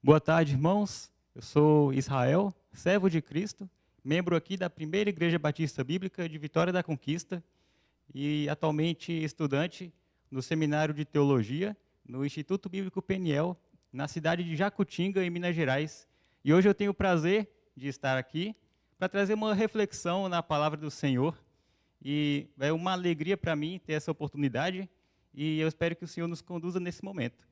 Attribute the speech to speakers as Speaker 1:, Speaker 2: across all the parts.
Speaker 1: Boa tarde, irmãos. Eu sou Israel, servo de Cristo, membro aqui da Primeira Igreja Batista Bíblica de Vitória da Conquista e atualmente estudante no Seminário de Teologia no Instituto Bíblico Peniel, na cidade de Jacutinga, em Minas Gerais. E hoje eu tenho o prazer de estar aqui para trazer uma reflexão na palavra do Senhor. E é uma alegria para mim ter essa oportunidade e eu espero que o Senhor nos conduza nesse momento.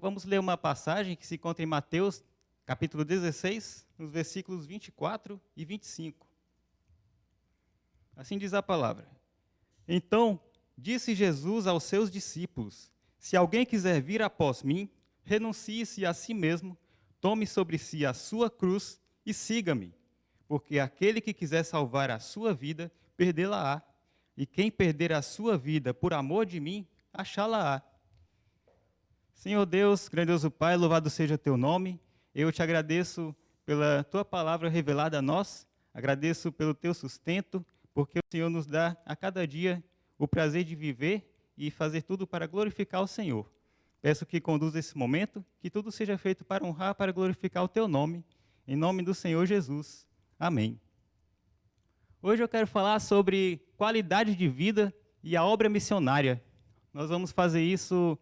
Speaker 1: Vamos ler uma passagem que se encontra em Mateus, capítulo 16, nos versículos 24 e 25. Assim diz a palavra. Então, disse Jesus aos seus discípulos: Se alguém quiser vir após mim, renuncie-se a si mesmo, tome sobre si a sua cruz e siga-me. Porque aquele que quiser salvar a sua vida, perdê-la-á. E quem perder a sua vida por amor de mim, achá-la-á. Senhor Deus, grandioso Pai, louvado seja teu nome. Eu te agradeço pela tua palavra revelada a nós, agradeço pelo teu sustento, porque o Senhor nos dá a cada dia o prazer de viver e fazer tudo para glorificar o Senhor. Peço que conduza esse momento, que tudo seja feito para honrar, para glorificar o teu nome, em nome do Senhor Jesus. Amém. Hoje eu quero falar sobre qualidade de vida e a obra missionária. Nós vamos fazer isso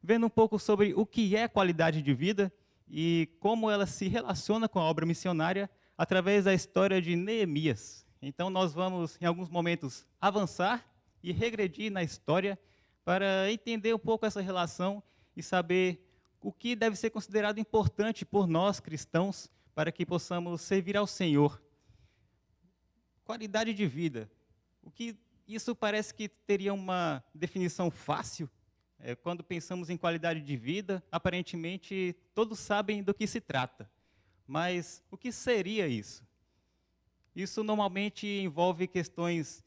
Speaker 1: vendo um pouco sobre o que é qualidade de vida e como ela se relaciona com a obra missionária através da história de Neemias. Então nós vamos, em alguns momentos, avançar e regredir na história para entender um pouco essa relação e saber o que deve ser considerado importante por nós cristãos para que possamos servir ao Senhor. Qualidade de vida. Isso parece que teria uma definição fácil. Quando pensamos em qualidade de vida, aparentemente todos sabem do que se trata. Mas o que seria isso? Isso normalmente envolve questões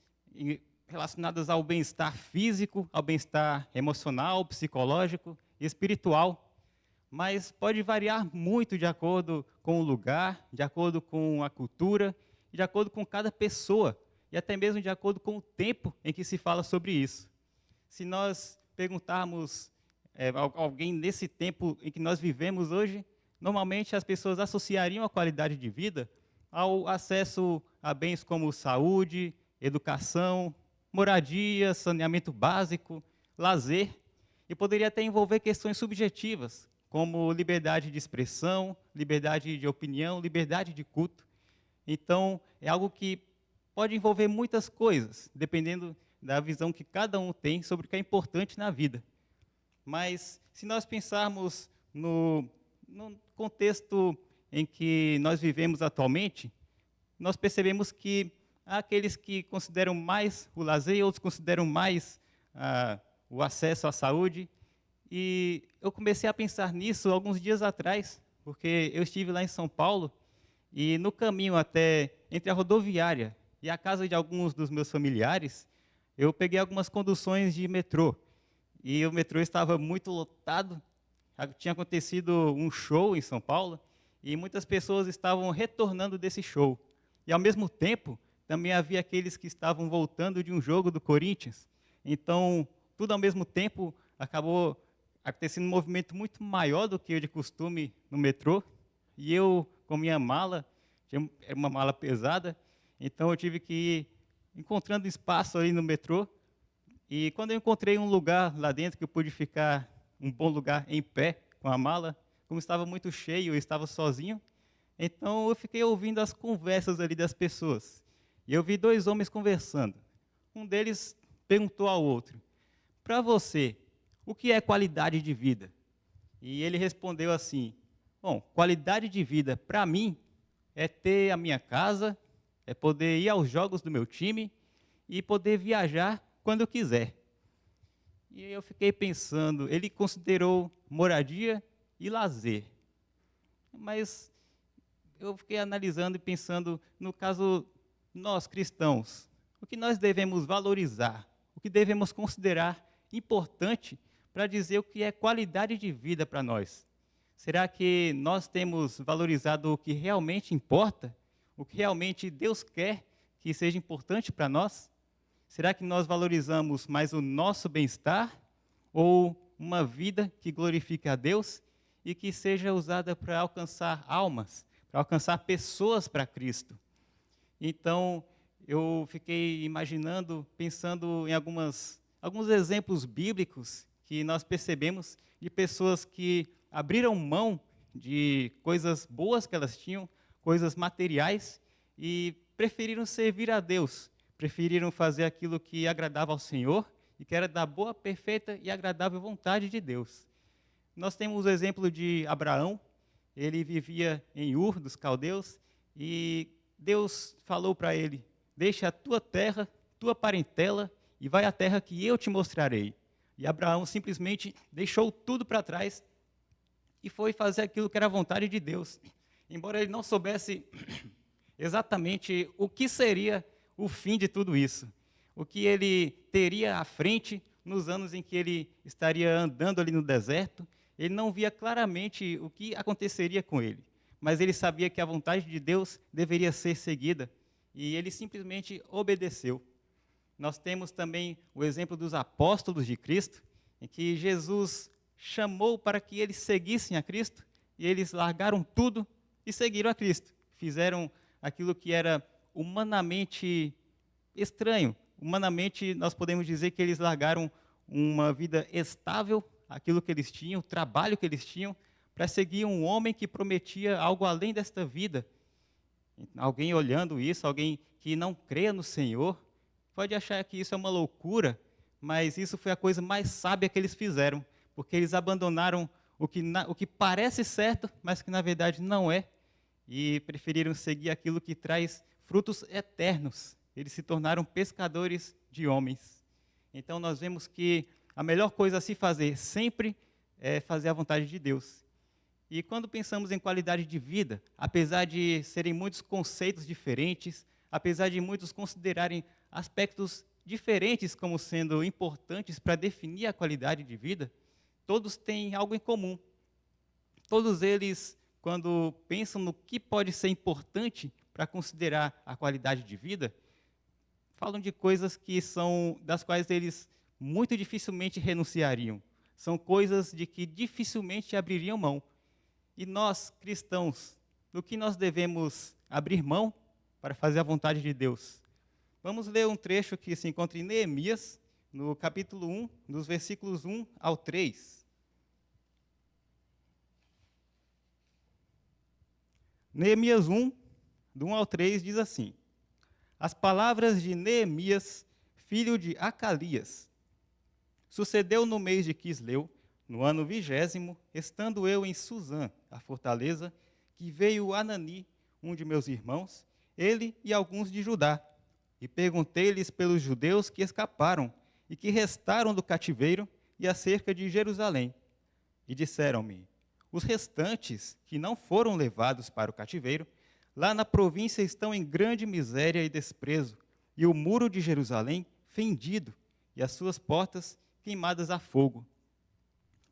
Speaker 1: relacionadas ao bem-estar físico, ao bem-estar emocional, psicológico e espiritual. Mas pode variar muito de acordo com o lugar, de acordo com a cultura, de acordo com cada pessoa e até mesmo de acordo com o tempo em que se fala sobre isso. Se nós perguntarmos alguém nesse tempo em que nós vivemos hoje, normalmente as pessoas associariam a qualidade de vida ao acesso a bens como saúde, educação, moradia, saneamento básico, lazer, e poderia até envolver questões subjetivas, como liberdade de expressão, liberdade de opinião, liberdade de culto. Então, é algo que pode envolver muitas coisas, dependendo da visão que cada um tem sobre o que é importante na vida. Mas, se nós pensarmos no contexto em que nós vivemos atualmente, nós percebemos que há aqueles que consideram mais o lazer e outros consideram mais o acesso à saúde. E eu comecei a pensar nisso alguns dias atrás, porque eu estive lá em São Paulo e no caminho entre a rodoviária e a casa de alguns dos meus familiares, eu peguei algumas conduções de metrô, e o metrô estava muito lotado. Tinha acontecido um show em São Paulo, e muitas pessoas estavam retornando desse show. E, ao mesmo tempo, também havia aqueles que estavam voltando de um jogo do Corinthians. Então, tudo ao mesmo tempo, acabou acontecendo um movimento muito maior do que o de costume no metrô, e eu, com minha mala, era uma mala pesada, então eu tive que ir encontrando espaço ali no metrô, e quando eu encontrei um lugar lá dentro que eu pude ficar, um bom lugar em pé com a mala, como estava muito cheio, eu estava sozinho, então eu fiquei ouvindo as conversas ali das pessoas. E eu vi dois homens conversando. Um deles perguntou ao outro: para você, o que é qualidade de vida? E ele respondeu assim: bom, qualidade de vida para mim é ter a minha casa, é poder ir aos jogos do meu time e poder viajar quando eu quiser. E eu fiquei pensando, ele considerou moradia e lazer. Mas eu fiquei analisando e pensando, no caso, nós cristãos, o que nós devemos valorizar, o que devemos considerar importante para dizer o que é qualidade de vida para nós. Será que nós temos valorizado o que realmente importa? O que realmente Deus quer que seja importante para nós? Será que nós valorizamos mais o nosso bem-estar ou uma vida que glorifique a Deus? e que seja usada para alcançar almas, para alcançar pessoas para Cristo. Então, eu fiquei imaginando, pensando em alguns exemplos bíblicos que nós percebemos de pessoas que abriram mão de coisas boas que elas tinham, coisas materiais, e preferiram servir a Deus, preferiram fazer aquilo que agradava ao Senhor e que era da boa, perfeita e agradável vontade de Deus. Nós temos o exemplo de Abraão. Ele vivia em Ur dos caldeus e Deus falou para ele: deixa a tua terra, tua parentela e vai à terra que eu te mostrarei. E Abraão simplesmente deixou tudo para trás e foi fazer aquilo que era a vontade de Deus, embora ele não soubesse exatamente o que seria o fim de tudo isso, o que ele teria à frente nos anos em que ele estaria andando ali no deserto. Ele não via claramente o que aconteceria com ele, mas ele sabia que a vontade de Deus deveria ser seguida, e ele simplesmente obedeceu. Nós temos também o exemplo dos apóstolos de Cristo, em que Jesus chamou para que eles seguissem a Cristo, e eles largaram tudo e seguiram a Cristo. Fizeram aquilo que era humanamente estranho. Humanamente, nós podemos dizer que eles largaram uma vida estável, aquilo que eles tinham, o trabalho que eles tinham, para seguir um homem que prometia algo além desta vida. Alguém olhando isso, alguém que não crê no Senhor, pode achar que isso é uma loucura, mas isso foi a coisa mais sábia que eles fizeram, porque eles abandonaram o que parece certo, mas que na verdade não é, e preferiram seguir aquilo que traz frutos eternos. Eles se tornaram pescadores de homens. Então nós vemos que a melhor coisa a se fazer sempre é fazer a vontade de Deus. E quando pensamos em qualidade de vida, apesar de serem muitos conceitos diferentes, apesar de muitos considerarem aspectos diferentes como sendo importantes para definir a qualidade de vida, todos têm algo em comum. Todos eles, quando pensam no que pode ser importante para considerar a qualidade de vida, falam de coisas das quais eles muito dificilmente renunciariam. São coisas de que dificilmente abririam mão. E nós, cristãos, do que nós devemos abrir mão para fazer a vontade de Deus? Vamos ler um trecho que se encontra em Neemias, no capítulo 1, dos versículos 1 ao 3. Neemias 1, do 1 ao 3, diz assim: as palavras de Neemias, filho de Acalias. Sucedeu no mês de Quisleu, no ano 20º, estando eu em Suzã, a fortaleza, que veio Anani, um de meus irmãos, ele e alguns de Judá, e perguntei-lhes pelos judeus que escaparam e que restaram do cativeiro e acerca de Jerusalém. E disseram-me: os restantes, que não foram levados para o cativeiro, lá na província estão em grande miséria e desprezo, e o muro de Jerusalém fendido, e as suas portas queimadas a fogo.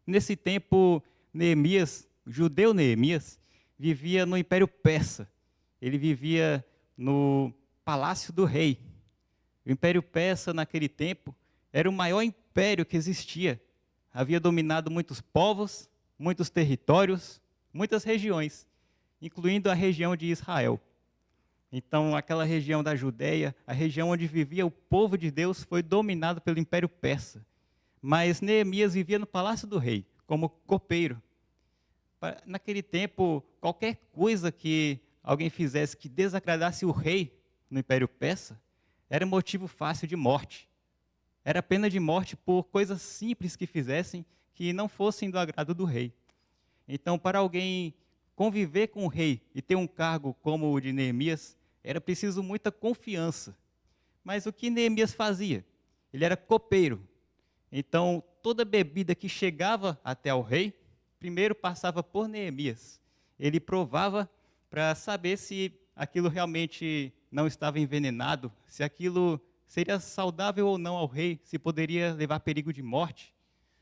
Speaker 1: Nesse tempo, Neemias, o judeu Neemias, vivia no Império Persa. Ele vivia no palácio do rei. O Império Persa, naquele tempo, era o maior império que existia. Havia dominado muitos povos, muitos territórios, muitas regiões, incluindo a região de Israel. Então, aquela região da Judéia, a região onde vivia o povo de Deus, foi dominado pelo Império Persa. Mas Neemias vivia no palácio do rei, como copeiro. Naquele tempo, qualquer coisa que alguém fizesse que desagradasse o rei no Império Persa, era motivo fácil de morte. Era pena de morte por coisas simples que fizessem que não fossem do agrado do rei. Então, para alguém conviver com o rei e ter um cargo como o de Neemias, era preciso muita confiança. Mas o que Neemias fazia? Ele era copeiro. Então, toda bebida que chegava até ao rei, primeiro passava por Neemias. Ele provava para saber se aquilo realmente não estava envenenado, se aquilo seria saudável ou não ao rei, se poderia levar perigo de morte.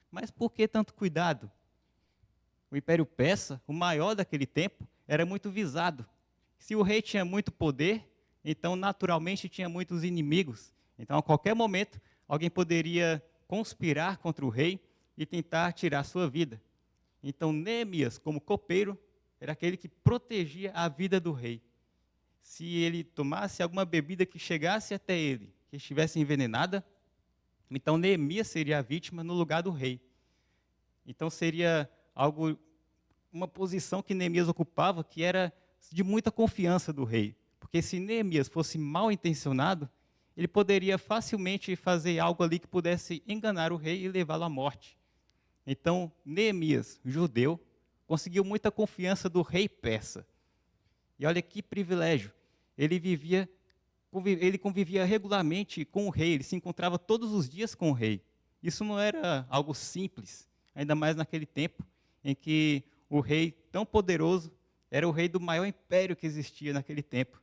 Speaker 1: Mas por que tanto cuidado? O Império Persa, o maior daquele tempo, era muito visado. Se o rei tinha muito poder, então naturalmente tinha muitos inimigos. Então, a qualquer momento, alguém poderia conspirar contra o rei e tentar tirar sua vida. Então, Neemias, como copeiro, era aquele que protegia a vida do rei. Se ele tomasse alguma bebida que chegasse até ele, que estivesse envenenada, então Neemias seria a vítima no lugar do rei. Então seria uma posição que Neemias ocupava, que era de muita confiança do rei. Porque se Neemias fosse mal intencionado, ele poderia facilmente fazer algo ali que pudesse enganar o rei e levá-lo à morte. Então, Neemias, judeu, conseguiu muita confiança do rei persa. E olha que privilégio. Ele convivia regularmente com o rei, ele se encontrava todos os dias com o rei. Isso não era algo simples, ainda mais naquele tempo em que o rei tão poderoso era o rei do maior império que existia naquele tempo.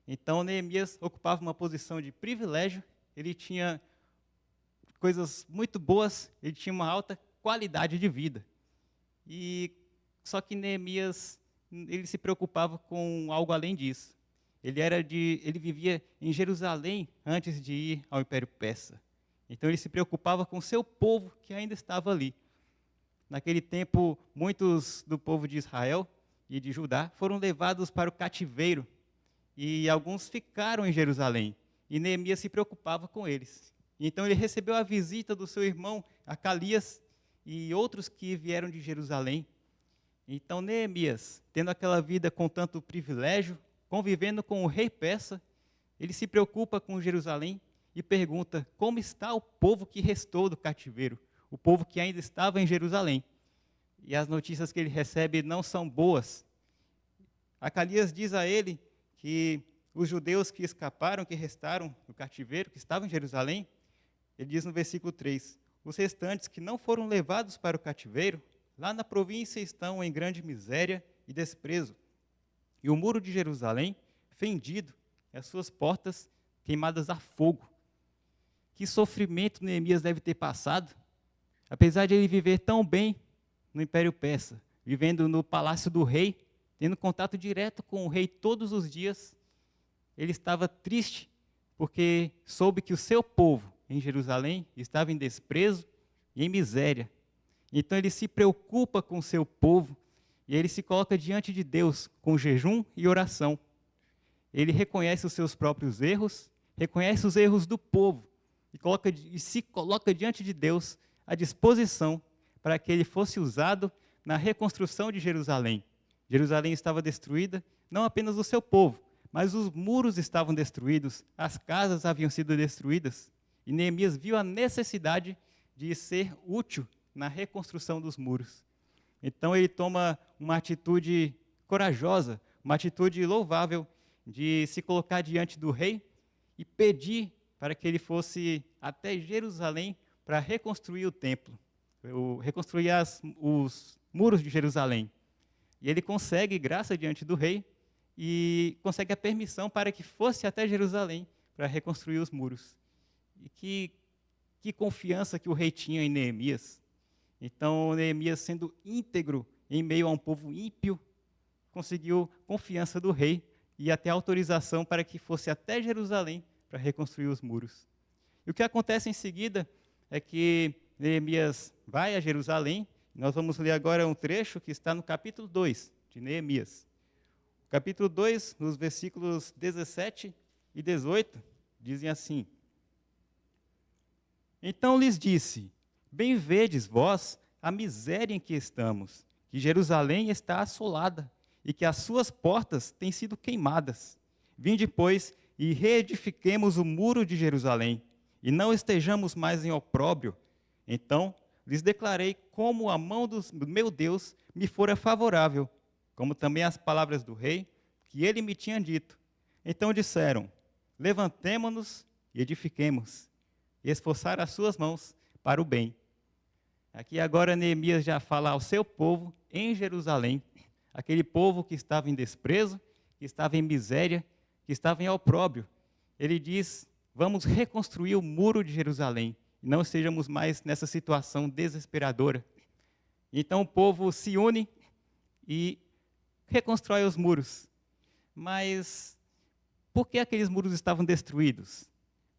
Speaker 1: Então, Neemias ocupava uma posição de privilégio, ele tinha coisas muito boas, ele tinha uma alta qualidade de vida. Só que Neemias, ele se preocupava com algo além disso. Ele vivia em Jerusalém antes de ir ao Império Persa. Então ele se preocupava com o seu povo que ainda estava ali. Naquele tempo, muitos do povo de Israel e de Judá foram levados para o cativeiro e alguns ficaram em Jerusalém. E Neemias se preocupava com eles. Então ele recebeu a visita do seu irmão Acalias e outros que vieram de Jerusalém. Então Neemias, tendo aquela vida com tanto privilégio, convivendo com o rei persa, ele se preocupa com Jerusalém e pergunta como está o povo que restou do cativeiro, o povo que ainda estava em Jerusalém. E as notícias que ele recebe não são boas. Acalias diz a ele que os judeus que escaparam, que restaram do cativeiro, que estavam em Jerusalém, ele diz no versículo 3, os restantes que não foram levados para o cativeiro, lá na província estão em grande miséria e desprezo. E o muro de Jerusalém, fendido, e as suas portas queimadas a fogo. Que sofrimento Neemias deve ter passado, apesar de ele viver tão bem no Império Persa, vivendo no palácio do rei, tendo contato direto com o rei todos os dias, ele estava triste, porque soube que o seu povo em Jerusalém estava em desprezo e em miséria. Então ele se preocupa com o seu povo, e ele se coloca diante de Deus com jejum e oração. Ele reconhece os seus próprios erros, reconhece os erros do povo, e se coloca diante de Deus à disposição para que ele fosse usado na reconstrução de Jerusalém. Jerusalém estava destruída, não apenas o seu povo, mas os muros estavam destruídos, as casas haviam sido destruídas, e Neemias viu a necessidade de ser útil na reconstrução dos muros. Então ele toma uma atitude corajosa, uma atitude louvável de se colocar diante do rei e pedir para que ele fosse até Jerusalém para reconstruir o templo, reconstruir os muros de Jerusalém. E ele consegue graça diante do rei e consegue a permissão para que fosse até Jerusalém para reconstruir os muros. E que confiança que o rei tinha em Neemias. Então, Neemias, sendo íntegro em meio a um povo ímpio, conseguiu confiança do rei e até autorização para que fosse até Jerusalém para reconstruir os muros. E o que acontece em seguida é que Neemias vai a Jerusalém. Nós vamos ler agora um trecho que está no capítulo 2 de Neemias. O capítulo 2, nos versículos 17 e 18, dizem assim: Então lhes disse, bem vedes vós a miséria em que estamos, que Jerusalém está assolada, e que as suas portas têm sido queimadas. Vinde, pois, e reedifiquemos o muro de Jerusalém, e não estejamos mais em opróbrio. Então lhes declarei como a mão do meu Deus me fora favorável, como também as palavras do rei, que ele me tinha dito. Então disseram, levantemo-nos e edifiquemos, e esforçar as suas mãos para o bem. Aqui agora Neemias já fala ao seu povo em Jerusalém, aquele povo que estava em desprezo, que estava em miséria, que estava em opróbrio. Ele diz, vamos reconstruir o muro de Jerusalém, e não estejamos mais nessa situação desesperadora. Então o povo se une e reconstrói os muros. Mas por que aqueles muros estavam destruídos?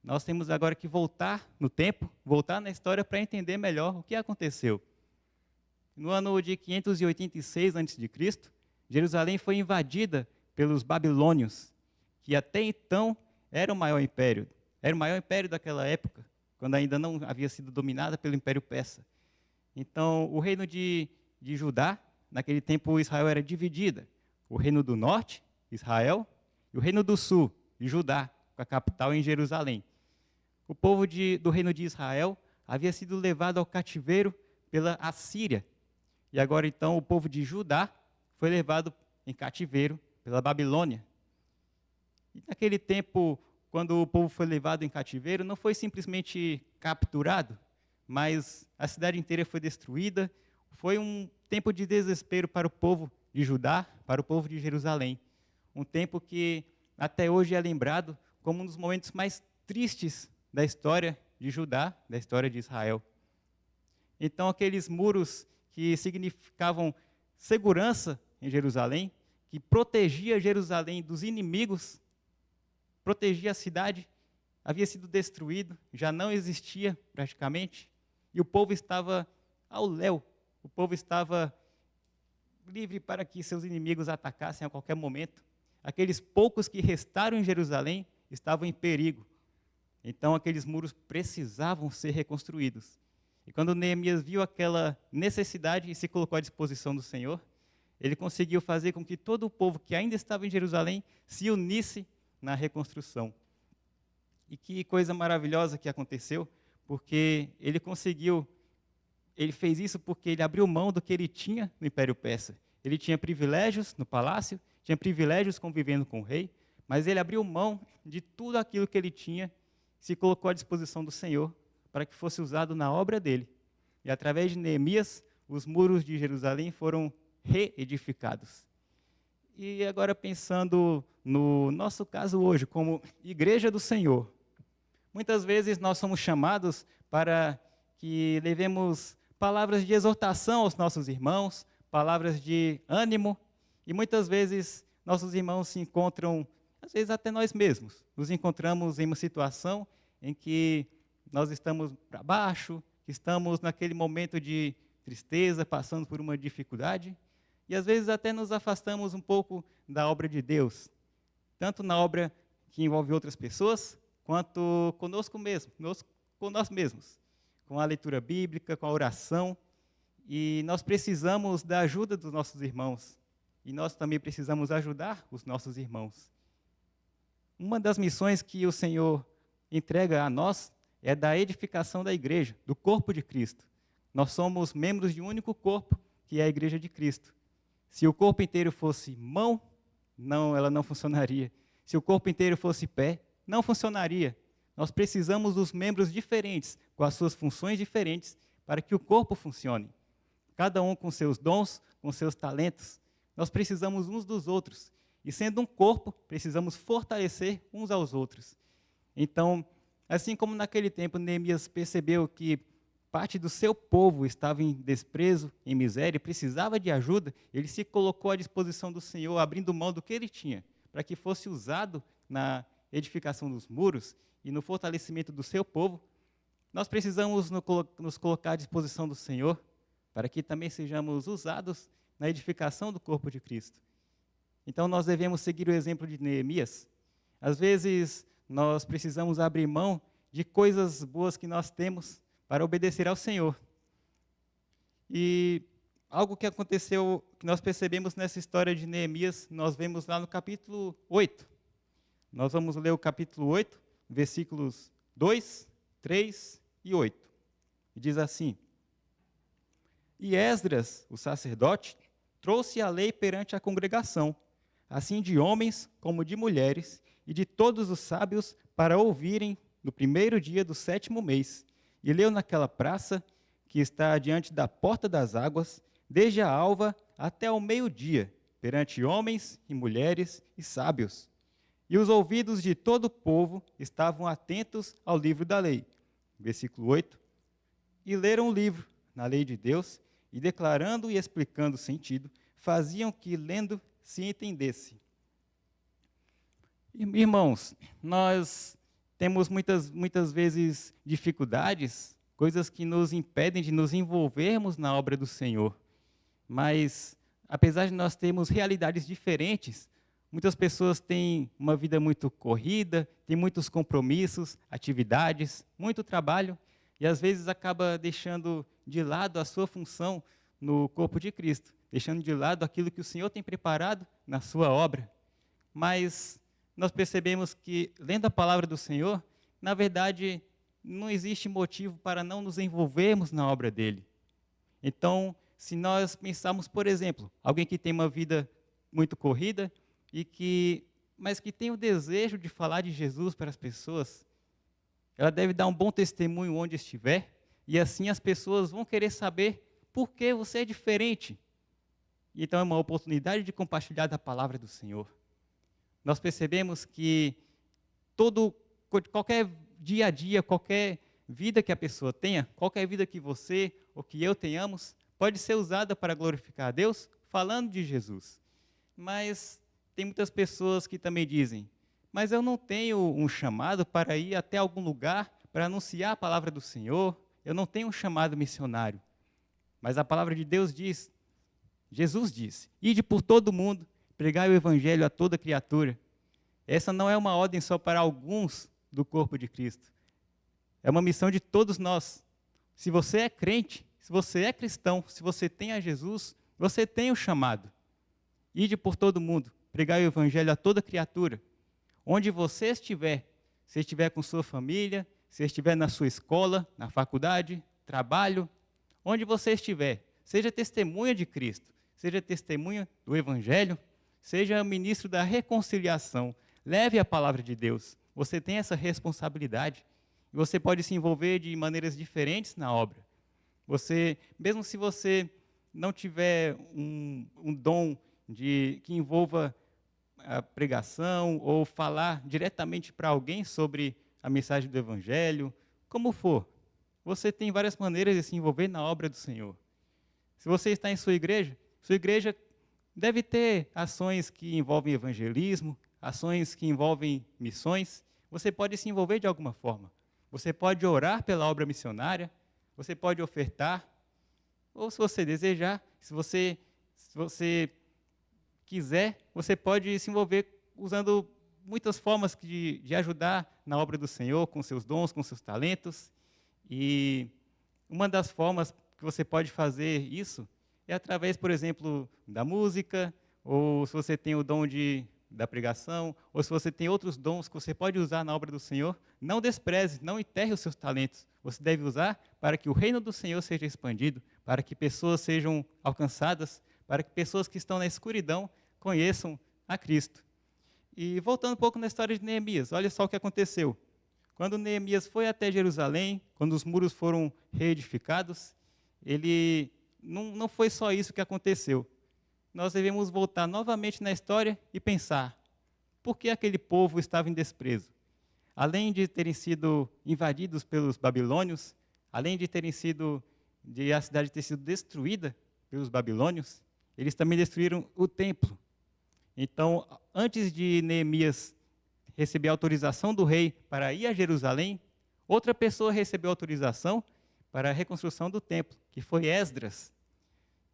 Speaker 1: Nós temos agora que voltar no tempo, voltar na história para entender melhor o que aconteceu. No ano de 586 a.C., Jerusalém foi invadida pelos babilônios, que até então era o maior império. Era o maior império daquela época, quando ainda não havia sido dominada pelo Império Persa. Então, o reino de Judá, naquele tempo Israel era dividida. O reino do norte, Israel, e o reino do sul, Judá, com a capital em Jerusalém. O povo do reino de Israel havia sido levado ao cativeiro pela Assíria. E agora, então, o povo de Judá foi levado em cativeiro pela Babilônia. E naquele tempo, quando o povo foi levado em cativeiro, não foi simplesmente capturado, mas a cidade inteira foi destruída. Foi um tempo de desespero para o povo de Judá, para o povo de Jerusalém. Um tempo que até hoje é lembrado como um dos momentos mais tristes da história de Judá, da história de Israel. Então, aqueles muros que significavam segurança em Jerusalém, que protegia Jerusalém dos inimigos, protegia a cidade, havia sido destruído, já não existia praticamente, e o povo estava ao léu, o povo estava livre para que seus inimigos atacassem a qualquer momento. Aqueles poucos que restaram em Jerusalém estavam em perigo. Então, aqueles muros precisavam ser reconstruídos. E quando Neemias viu aquela necessidade e se colocou à disposição do Senhor, ele conseguiu fazer com que todo o povo que ainda estava em Jerusalém se unisse na reconstrução. E que coisa maravilhosa que aconteceu, porque ele fez isso porque ele abriu mão do que ele tinha no Império Persa. Ele tinha privilégios no palácio, tinha privilégios convivendo com o rei, mas ele abriu mão de tudo aquilo que ele tinha, se colocou à disposição do Senhor, para que fosse usado na obra dele. E através de Neemias, os muros de Jerusalém foram reedificados. E agora pensando no nosso caso hoje, como igreja do Senhor, muitas vezes nós somos chamados para que levemos palavras de exortação aos nossos irmãos, palavras de ânimo, e muitas vezes nossos irmãos se encontram, às vezes até nós mesmos, nos encontramos em uma situação em que nós estamos para baixo, que estamos naquele momento de tristeza, passando por uma dificuldade, e às vezes até nos afastamos um pouco da obra de Deus, tanto na obra que envolve outras pessoas, quanto conosco mesmo, com nós mesmos, com a leitura bíblica, com a oração, e nós precisamos da ajuda dos nossos irmãos, e nós também precisamos ajudar os nossos irmãos. Uma das missões que o Senhor entrega a nós é da edificação da igreja, do corpo de Cristo. Nós somos membros de um único corpo, que é a igreja de Cristo. Se o corpo inteiro fosse mão, ela não funcionaria. Se o corpo inteiro fosse pé, não funcionaria. Nós precisamos dos membros diferentes, com as suas funções diferentes, para que o corpo funcione. Cada um com seus dons, com seus talentos. Nós precisamos uns dos outros. E sendo um corpo, precisamos fortalecer uns aos outros. Então, assim como naquele tempo Neemias percebeu que parte do seu povo estava em desprezo, em miséria, precisava de ajuda, ele se colocou à disposição do Senhor, abrindo mão do que ele tinha, para que fosse usado na edificação dos muros e no fortalecimento do seu povo. Nós precisamos nos colocar à disposição do Senhor, para que também sejamos usados na edificação do corpo de Cristo. Então, nós devemos seguir o exemplo de Neemias. Às vezes, nós precisamos abrir mão de coisas boas que nós temos para obedecer ao Senhor. E algo que aconteceu, que nós percebemos nessa história de Neemias, nós vemos lá no capítulo 8. Nós vamos ler o capítulo 8, versículos 2, 3 e 8. E diz assim: E Esdras, o sacerdote, trouxe a lei perante a congregação, assim de homens como de mulheres, e de todos os sábios, para ouvirem no primeiro dia do 7º mês. E leu naquela praça, que está diante da porta das águas, desde a alva até ao meio-dia, perante homens e mulheres e sábios. E os ouvidos de todo o povo estavam atentos ao livro da lei. Versículo 8. E leram o livro, na lei de Deus, e declarando e explicando o sentido, faziam que, lendo, se entendesse. Irmãos, nós temos muitas vezes dificuldades, coisas que nos impedem de nos envolvermos na obra do Senhor. Mas, apesar de nós termos realidades diferentes, muitas pessoas têm uma vida muito corrida, têm muitos compromissos, atividades, muito trabalho, e às vezes acaba deixando de lado a sua função no corpo de Cristo, deixando de lado aquilo que o Senhor tem preparado na sua obra. Mas nós percebemos que, lendo a palavra do Senhor, na verdade, não existe motivo para não nos envolvermos na obra dele. Então, se nós pensarmos, por exemplo, alguém que tem uma vida muito corrida, mas que tem o desejo de falar de Jesus para as pessoas, ela deve dar um bom testemunho onde estiver, e assim as pessoas vão querer saber por que você é diferente. Então é uma oportunidade de compartilhar da palavra do Senhor. Nós percebemos que qualquer dia a dia, qualquer vida que a pessoa tenha, qualquer vida que você ou que eu tenhamos, pode ser usada para glorificar a Deus, falando de Jesus. Mas tem muitas pessoas que também dizem, mas eu não tenho um chamado para ir até algum lugar para anunciar a palavra do Senhor, eu não tenho um chamado missionário. Mas a palavra de Deus diz, Jesus disse, ide por todo o mundo, pregai o evangelho a toda criatura. Essa não é uma ordem só para alguns do corpo de Cristo. É uma missão de todos nós. Se você é crente, se você é cristão, se você tem a Jesus, você tem o chamado. Ide por todo mundo, pregai o evangelho a toda criatura. Onde você estiver, se estiver com sua família, se estiver na sua escola, na faculdade, trabalho, onde você estiver, seja testemunha de Cristo, seja testemunha do evangelho, seja ministro da reconciliação, leve a palavra de Deus. Você tem essa responsabilidade. E você pode se envolver de maneiras diferentes na obra. Mesmo se você não tiver um dom que envolva a pregação ou falar diretamente para alguém sobre a mensagem do Evangelho, como for, você tem várias maneiras de se envolver na obra do Senhor. Se você está em sua igreja deve ter ações que envolvem evangelismo, ações que envolvem missões. Você pode se envolver de alguma forma. Você pode orar pela obra missionária, você pode ofertar, ou se você desejar, se você quiser, você pode se envolver usando muitas formas de ajudar na obra do Senhor, com seus dons, com seus talentos. E uma das formas que você pode fazer isso é através, por exemplo, da música, ou se você tem o dom da pregação, ou se você tem outros dons que você pode usar na obra do Senhor, não despreze, não enterre os seus talentos. Você deve usar para que o reino do Senhor seja expandido, para que pessoas sejam alcançadas, para que pessoas que estão na escuridão conheçam a Cristo. E voltando um pouco na história de Neemias, olha só o que aconteceu. Quando Neemias foi até Jerusalém, quando os muros foram reedificados, não foi só isso que aconteceu. Nós devemos voltar novamente na história e pensar, por que aquele povo estava em desprezo? Além de terem sido invadidos pelos babilônios, além de a cidade ter sido destruída pelos babilônios, eles também destruíram o templo. Então, antes de Neemias receber a autorização do rei para ir a Jerusalém, outra pessoa recebeu autorização para a reconstrução do templo, que foi Esdras.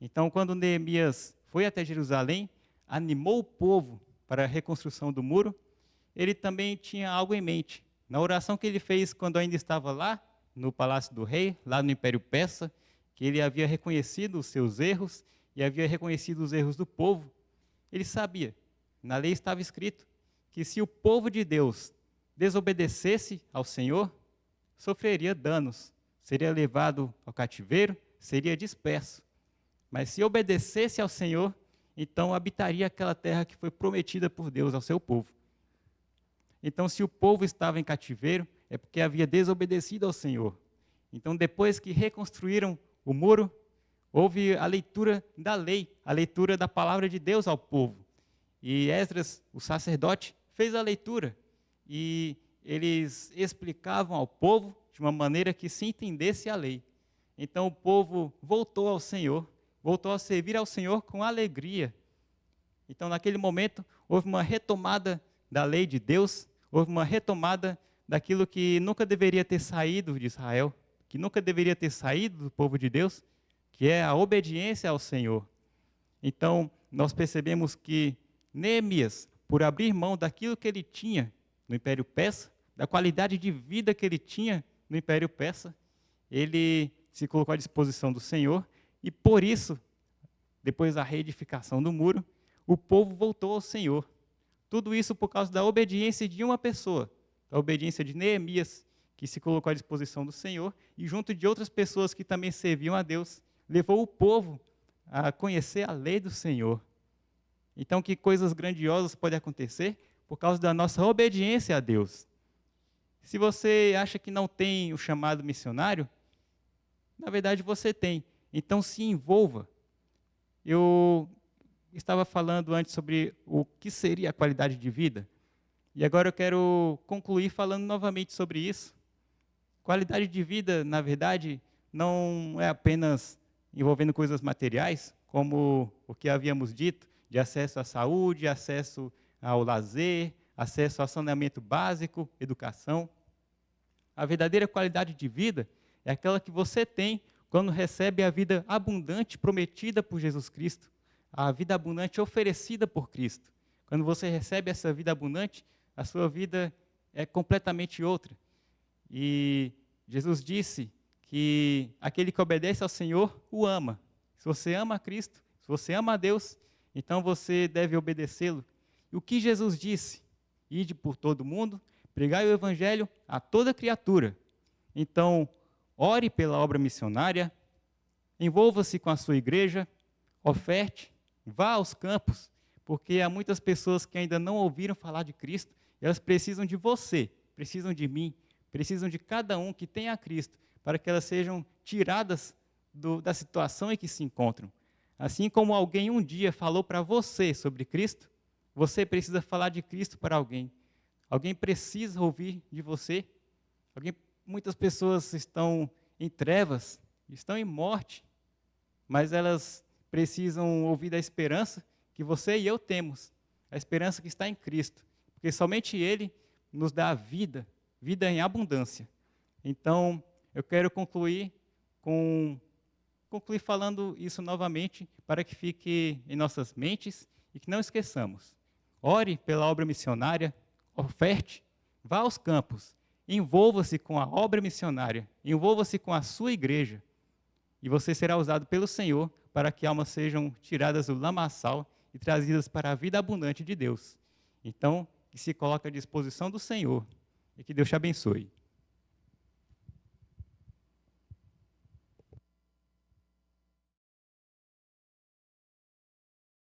Speaker 1: Então, quando Neemias foi até Jerusalém, animou o povo para a reconstrução do muro, ele também tinha algo em mente. Na oração que ele fez quando ainda estava lá, no palácio do rei, lá no Império Persa, que ele havia reconhecido os seus erros e havia reconhecido os erros do povo, ele sabia, na lei estava escrito, que se o povo de Deus desobedecesse ao Senhor, sofreria danos, seria levado ao cativeiro, seria disperso. Mas se obedecesse ao Senhor, então habitaria aquela terra que foi prometida por Deus ao seu povo. Então, se o povo estava em cativeiro, é porque havia desobedecido ao Senhor. Então, depois que reconstruíram o muro, houve a leitura da lei, a leitura da palavra de Deus ao povo. E Esdras, o sacerdote, fez a leitura. E eles explicavam ao povo de uma maneira que se entendesse a lei. Então, o povo voltou ao Senhor, voltou a servir ao Senhor com alegria. Então, naquele momento, houve uma retomada da lei de Deus, houve uma retomada daquilo que nunca deveria ter saído de Israel, que nunca deveria ter saído do povo de Deus, que é a obediência ao Senhor. Então, nós percebemos que Neemias, por abrir mão daquilo que ele tinha no Império Persa, da qualidade de vida que ele tinha no Império Persa, ele se colocou à disposição do Senhor e, por isso, depois da reedificação do muro, o povo voltou ao Senhor. Tudo isso por causa da obediência de uma pessoa, da obediência de Neemias, que se colocou à disposição do Senhor, e junto de outras pessoas que também serviam a Deus, levou o povo a conhecer a lei do Senhor. Então, que coisas grandiosas podem acontecer por causa da nossa obediência a Deus. Se você acha que não tem o chamado missionário, na verdade você tem. Então, se envolva. Eu estava falando antes sobre o que seria a qualidade de vida, e agora eu quero concluir falando novamente sobre isso. Qualidade de vida, na verdade, não é apenas envolvendo coisas materiais, como o que havíamos dito, de acesso à saúde, acesso ao lazer, acesso ao saneamento básico, educação. A verdadeira qualidade de vida é aquela que você tem quando recebe a vida abundante prometida por Jesus Cristo, a vida abundante oferecida por Cristo. Quando você recebe essa vida abundante, a sua vida é completamente outra. E Jesus disse que aquele que obedece ao Senhor o ama. Se você ama a Cristo, se você ama a Deus, então você deve obedecê-lo. E o que Jesus disse? Ide por todo mundo, pregai o evangelho a toda criatura. Então, ore pela obra missionária, envolva-se com a sua igreja, oferte, vá aos campos, porque há muitas pessoas que ainda não ouviram falar de Cristo, e elas precisam de você, precisam de mim, precisam de cada um que tenha a Cristo, para que elas sejam tiradas da situação em que se encontram. Assim como alguém um dia falou para você sobre Cristo, você precisa falar de Cristo para alguém. Alguém precisa ouvir de você. Muitas pessoas estão em trevas, estão em morte, mas elas precisam ouvir da esperança que você e eu temos, a esperança que está em Cristo, porque somente Ele nos dá a vida, vida em abundância. Então, eu quero concluir falando isso novamente, para que fique em nossas mentes e que não esqueçamos. Ore pela obra missionária, oferte, vá aos campos, envolva-se com a obra missionária, envolva-se com a sua igreja, e você será usado pelo Senhor para que almas sejam tiradas do lamaçal e trazidas para a vida abundante de Deus. Então, que se coloque à disposição do Senhor e que Deus te abençoe.